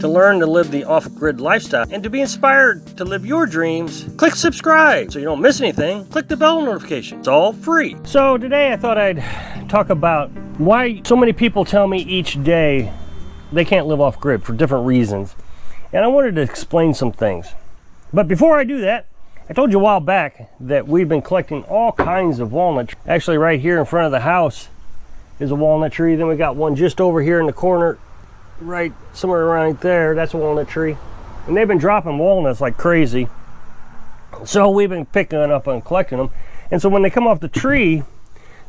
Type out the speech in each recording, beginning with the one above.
To learn to live the off-grid lifestyle and to be inspired to live your dreams, click subscribe so you don't miss anything. Click the bell notification. It's all free. So today I thought I'd talk about why so many people tell me each day they can't live off-grid for different reasons. And I wanted to explain some things. But before I do that, I told you a while back that we've been collecting all kinds of walnuts. Actually, right here in front of the house is a walnut tree. Then we got one just over here in the corner, right somewhere around there. That's a walnut tree. And they've been dropping walnuts like crazy. So we've been picking up and collecting them. And so when they come off the tree,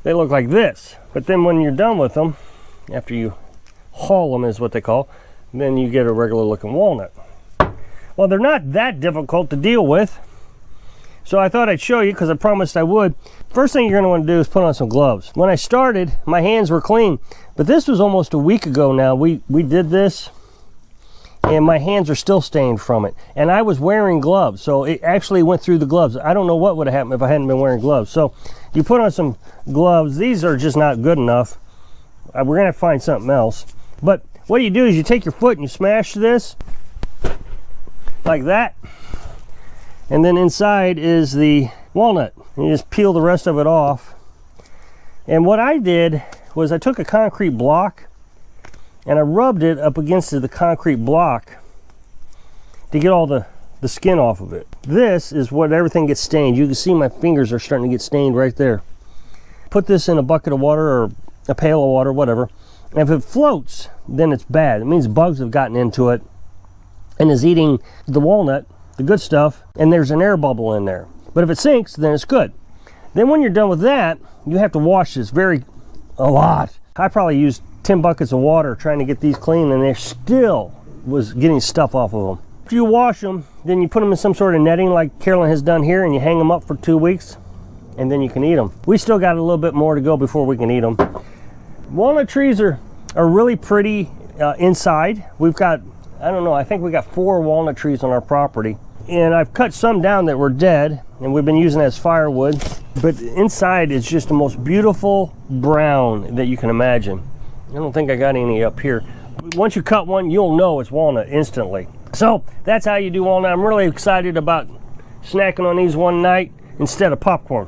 they look like this. But then when you're done with them, after you haul them is what they call, then you get a regular looking walnut. Well, they're not that difficult to deal with. So I thought I'd show you because I promised I would. First thing you're going to want to do is put on some gloves. When I started, my hands were clean, but this was almost a week ago now. We did this and my hands are still stained from it. And I was wearing gloves, so it actually went through the gloves. I don't know what would have happened if I hadn't been wearing gloves. So you put on some gloves. These are just not good enough. We're going to have to find something else. But what you do is you take your foot and you smash this like that. And then inside is the walnut. And you just peel the rest of it off. And what I did was I took a concrete block and I rubbed it up against the concrete block to get all the skin off of it. This is what everything gets stained. You can see my fingers are starting to get stained right there. Put this in a bucket of water or a pail of water, whatever. And if it floats, then it's bad. It means bugs have gotten into it and is eating the walnut, the good stuff, and there's an air bubble in there. But if it sinks, then it's good. Then when you're done with that, you have to wash this a lot. I probably used 10 buckets of water trying to get these clean, and they still was getting stuff off of them. After you wash them, then you put them in some sort of netting like Carolyn has done here, and you hang them up for 2 weeks, and then you can eat them. We still got a little bit more to go before we can eat them. Walnut trees are really pretty inside. We've got, I don't know, I think we got 4 walnut trees on our property. And I've cut some down that were dead, and we've been using it as firewood. But inside is just the most beautiful brown that you can imagine. I don't think I got any up here. Once you cut one, you'll know it's walnut instantly. So that's how you do walnut. I'm really excited about snacking on these one night instead of popcorn.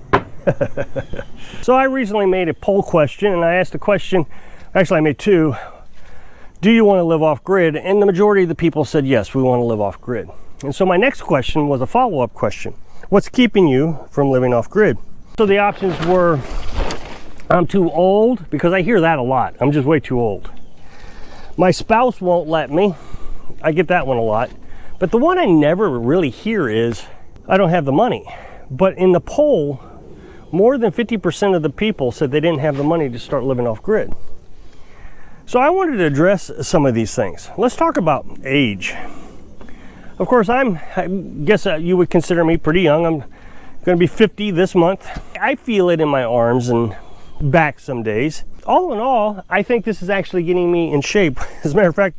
So I recently made a poll question, and I asked a question, actually I made 2. Do you want to live off grid? And the majority of the people said yes, we want to live off grid. And so my next question was a follow-up question. What's keeping you from living off grid? So the options were, I'm too old, because I hear that a lot. I'm just way too old. My spouse won't let me. I get that one a lot. But the one I never really hear is, I don't have the money. But in the poll, more than 50% of the people said they didn't have the money to start living off grid. So I wanted to address some of these things. Let's talk about age. Of course, I guess you would consider me pretty young. I'm going to be 50 this month. I feel it in my arms and back some days. All in all, I think this is actually getting me in shape. As a matter of fact,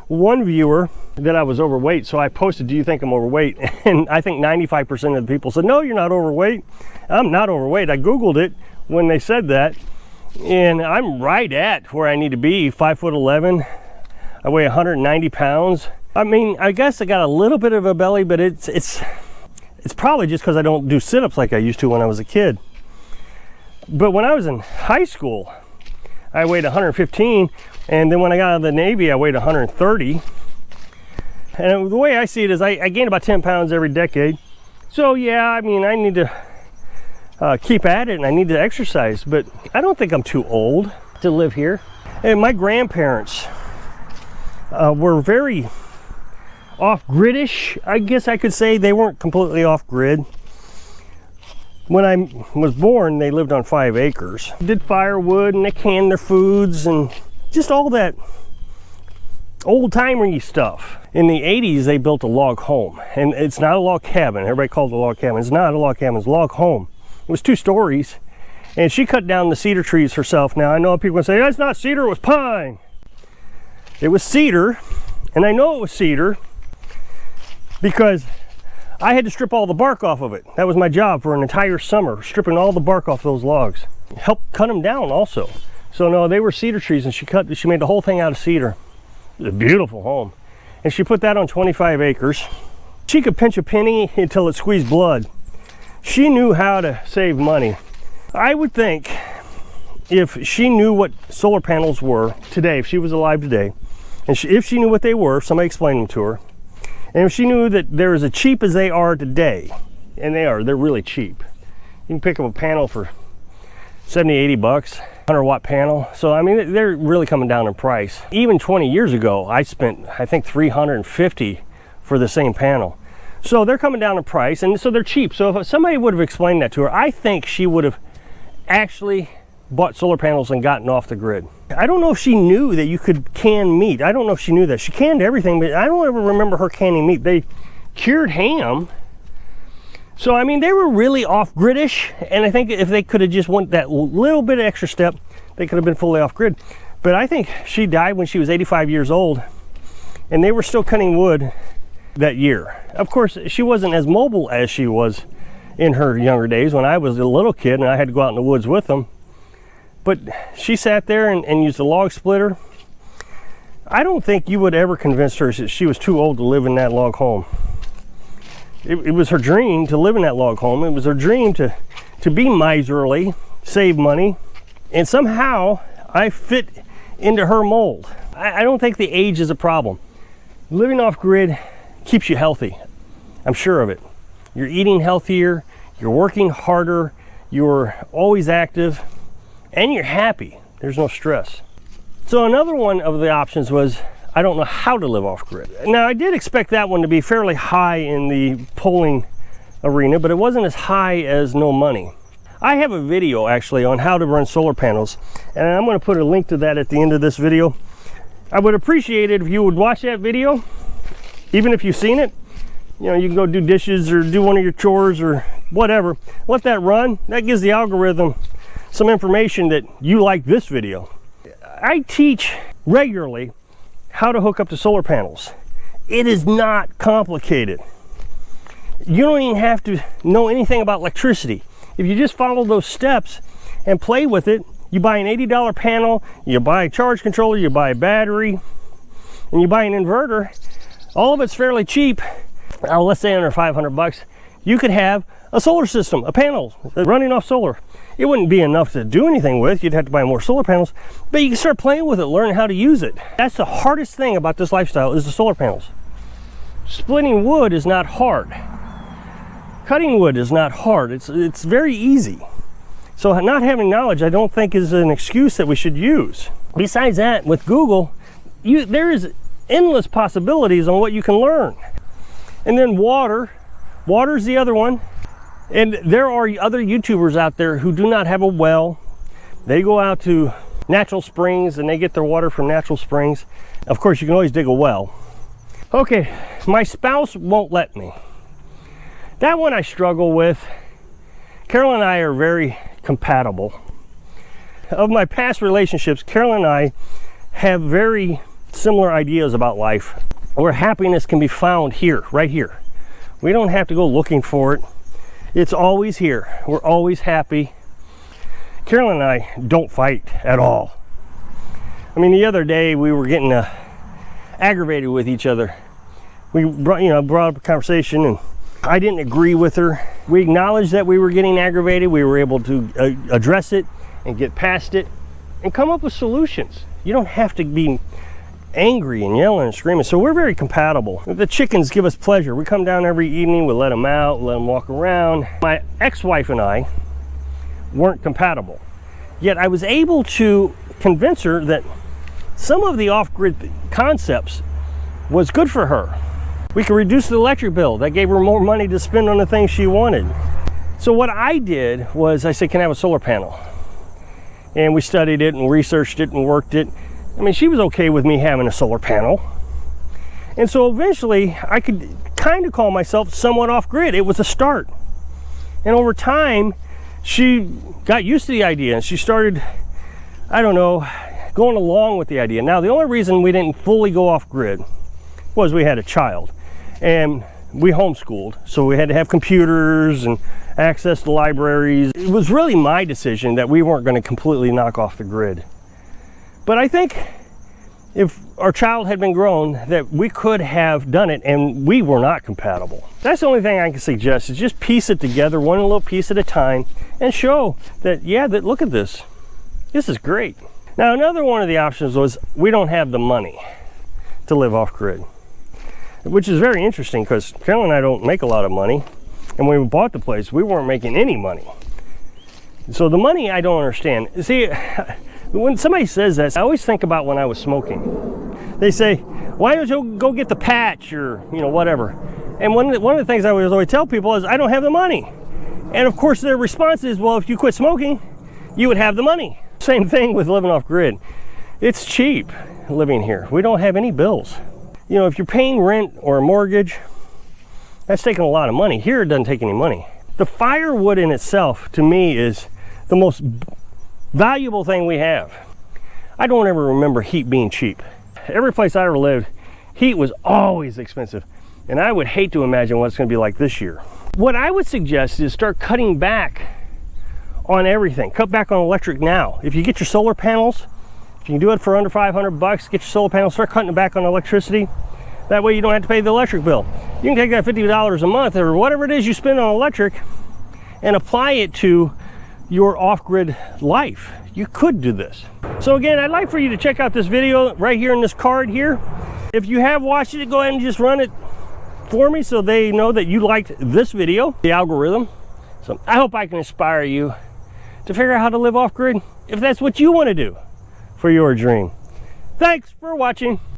one viewer that I was overweight, so I posted, do you think I'm overweight? And I think 95% of the people said, no, you're not overweight. I'm not overweight. I Googled it when they said that, and I'm right at where I need to be, 5'11". I weigh 190 pounds. I mean, I guess I got a little bit of a belly, but it's probably just because I don't do sit-ups like I used to when I was a kid. But when I was in high school, I weighed 115, and then when I got out of the Navy, I weighed 130. And the way I see it is I gain about 10 pounds every decade. So yeah, I mean, I need to keep at it, and I need to exercise, but I don't think I'm too old to live here. And my grandparents were very off-gridish, I guess I could say. They weren't completely off-grid. When I was born, they lived on 5 acres. Did firewood, and they canned their foods, and just all that old-timey stuff. In the 80s, they built a log home, and it's not a log cabin. Everybody calls it a log cabin. It's not a log cabin, it's a log home. It was 2 stories, and she cut down the cedar trees herself. Now, I know people will say, that's not cedar, it was pine. It was cedar, and I know it was cedar because I had to strip all the bark off of it. That was my job for an entire summer, stripping all the bark off those logs. Helped cut them down also. So no, they were cedar trees, and she made the whole thing out of cedar. It was a beautiful home. and she put that on 25 acres. She could pinch a penny until it squeezed blood. She knew how to save money. I would think if she knew what solar panels were today, if she was alive today, and if she knew what they were, if somebody explained them to her, and if she knew that they're as cheap as they are today, and they're really cheap. You can pick up a panel for 70, 80 bucks, 100-watt panel. So, I mean, they're really coming down in price. Even 20 years ago, I spent, I think, $350 for the same panel. So they're coming down in price, and so they're cheap. So if somebody would have explained that to her, I think she would have actually bought solar panels and gotten off the grid. I don't know if she knew that you could can meat. I don't know if she knew that. She canned everything, but I don't ever remember her canning meat. They cured ham. So, I mean, they were really off-grid-ish, and I think if they could have just went that little bit of extra step, they could have been fully off-grid. But I think she died when she was 85 years old, and they were still cutting wood that year. Of course, she wasn't as mobile as she was in her younger days when I was a little kid and I had to go out in the woods with them. But she sat there and used a log splitter. I don't think you would ever convince her that she was too old to live in that log home. It was her dream to live in that log home. It was her dream to be miserly, save money, and somehow I fit into her mold. I don't think the age is a problem. Living off grid keeps you healthy. I'm sure of it. You're eating healthier, you're working harder, you're always active, and you're happy. There's no stress. So another one of the options was, I don't know how to live off grid. Now, I did expect that one to be fairly high in the polling arena, but it wasn't as high as no money. I have a video actually on how to run solar panels, and I'm going to put a link to that at the end of this video. I would appreciate it if you would watch that video, even if you've seen it. You know, you can go do dishes or do one of your chores or whatever. Let that run. That gives the algorithm some information that you like this video. I teach regularly how to hook up to solar panels. It is not complicated. You don't even have to know anything about electricity. If you just follow those steps and play with it, you buy an $80 panel, you buy a charge controller, you buy a battery, and you buy an inverter. All of it's fairly cheap. Let's say under 500 bucks, you could have a solar system, a panel running off solar. It wouldn't be enough to do anything with. You'd have to buy more solar panels, but you can start playing with it, learn how to use it. That's the hardest thing about this lifestyle is the solar panels. Splitting wood is not hard. Cutting wood is not hard. It's very easy. So not having knowledge, I don't think, is an excuse that we should use. Besides that, with Google, there is endless possibilities on what you can learn. And then water's the other one. And there are other YouTubers out there who do not have a well. They go out to natural springs and they get their water from natural springs. Of course, you can always dig a well. Okay, my spouse won't let me. That one I struggle with. Carolyn and I are very compatible. Of my past relationships, Carolyn and I have very similar ideas about life, where happiness can be found here, right here. We don't have to go looking for it. It's always here. We're always happy. Carolyn and I don't fight at all. I mean, the other day we were getting aggravated with each other. We brought up a conversation and I didn't agree with her. We acknowledged that we were getting aggravated. We were able to address it and get past it and come up with solutions. You don't have to be angry and yelling and screaming. So we're very compatible. The chickens give us pleasure. We come down every evening, we let them out, let them walk around. My ex-wife and I weren't compatible. Yet I was able to convince her that some of the off-grid concepts was good for her. We could reduce the electric bill. That gave her more money to spend on the things she wanted. So what I did was I said, can I have a solar panel? And we studied it and researched it and worked it. I mean, she was okay with me having a solar panel. And so eventually I could kind of call myself somewhat off grid. It was a start. And over time, she got used to the idea and she started, I don't know, going along with the idea. Now, the only reason we didn't fully go off grid was we had a child and we homeschooled. So we had to have computers and access to libraries. It was really my decision that we weren't going to completely knock off the grid. But I think if our child had been grown, that we could have done it, and we were not compatible. That's the only thing I can suggest, is just piece it together one little piece at a time and show that, yeah, that look at this. This is great. Now, another one of the options was we don't have the money to live off grid, which is very interesting because Carolyn and I don't make a lot of money. And when we bought the place, we weren't making any money. So the money I don't understand. See, when somebody says that, I always think about when I was smoking. They say, why don't you go get the patch or, whatever. And one of the things I always tell people is I don't have the money. And of course their response is, well, if you quit smoking, you would have the money. Same thing with living off grid. It's cheap living here. We don't have any bills. If you're paying rent or a mortgage, that's taking a lot of money. Here it doesn't take any money. The firewood in itself, to me, is the most valuable thing we have. I don't ever remember heat being cheap. Every place I ever lived, heat was always expensive. And I would hate to imagine what it's going to be like this year. What I would suggest is start cutting back on everything. Cut back on electric now. If you get your solar panels, if you can do it for under 500 bucks, get your solar panels, start cutting back on electricity. That way you don't have to pay the electric bill. You can take that $50 a month or whatever it is you spend on electric and apply it to your off-grid life. You could do this. So again, I'd like for you to check out this video right here in this card here. If you have watched it, go ahead and just run it for me so they know that you liked this video, the algorithm. So I hope I can inspire you to figure out how to live off-grid if that's what you want to do for your dream. Thanks for watching.